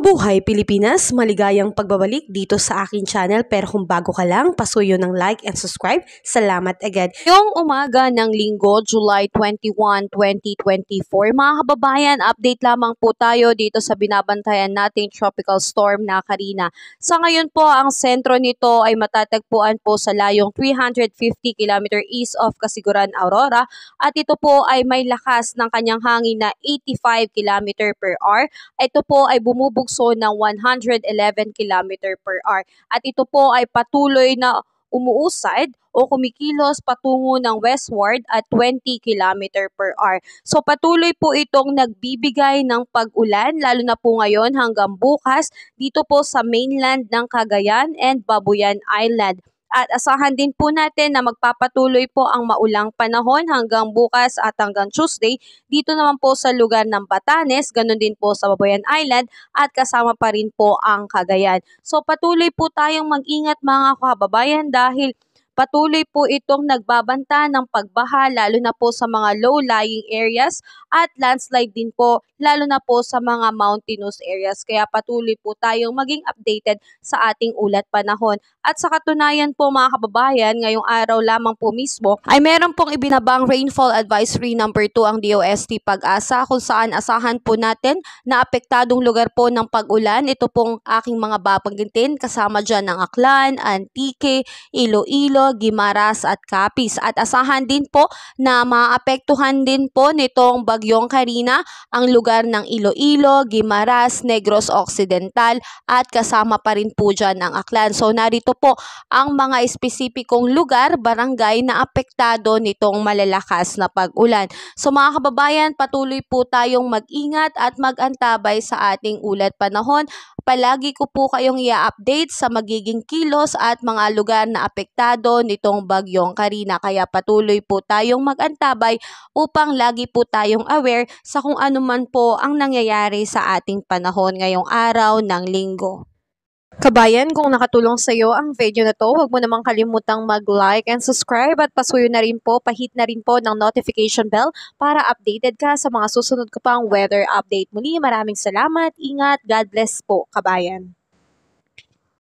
Mabuhay Pilipinas! Maligayang pagbabalik dito sa aking channel, pero kung bago ka lang, pasuyo ng like and subscribe. Salamat agad. Ngayong umaga ng Linggo, July 21, 2024, mga kababayan, update lamang po tayo dito sa binabantayan nating tropical storm na Karina. Sa ngayon po, ang sentro nito ay matatagpuan po sa layong 350 km east of Casiguran, Aurora, at ito po ay may lakas ng kanyang hangin na 85 km per hour. Ito po ay bumubugso ng 111 km per hour. At ito po ay patuloy na umuusad o kumikilos patungo ng westward at 20 km per hour. So patuloy po itong nagbibigay ng pag-ulan lalo na po ngayon hanggang bukas dito po sa mainland ng Cagayan and Babuyan Island. At asahan din po natin na magpapatuloy po ang maulang panahon hanggang bukas at hanggang Tuesday dito naman po sa lugar ng Batanes, ganun din po sa Babuyan Island at kasama pa rin po ang Cagayan. So patuloy po tayong mag-ingat mga kababayan dahil patuloy po itong nagbabanta ng pagbaha lalo na po sa mga low-lying areas at landslide din po lalo na po sa mga mountainous areas. Kaya patuloy po tayong maging updated sa ating ulat panahon. At sa katunayan po mga kababayan, ngayong araw lamang po mismo ay meron pong ibinabang rainfall advisory number 2 ang DOST Pag-asa kung saan asahan po natin na apektadong lugar po ng pag-ulan. Ito pong aking mga babanggitin kasama dyan ng Aklan, Antique, Iloilo, Guimaras at Capiz. At asahan din po na maapektuhan din po nitong bagyong Karina ang lugar ng Iloilo, Guimaras, Negros Occidental at kasama pa rin po dyan ang Aklan. So narito po ang mga espesipikong lugar, barangay na apektado nitong malalakas na pag-ulan. So mga kababayan, patuloy po tayong mag-ingat at mag-antabay sa ating ulat panahon. Palagi ko po kayong i-update sa magiging kilos at mga lugar na apektado nitong bagyong Karina. Kaya patuloy po tayong mag-antabay upang lagi po tayong aware sa kung ano man po ang nangyayari sa ating panahon ngayong araw ng Linggo. Kabayan, kung nakatulong sa iyo ang video na to, huwag mo namang kalimutang mag-like and subscribe at pasuyo na rin po, pahit na rin po ng notification bell para updated ka sa mga susunod ko pang weather update. Muli, maraming salamat, ingat, God bless po, kabayan.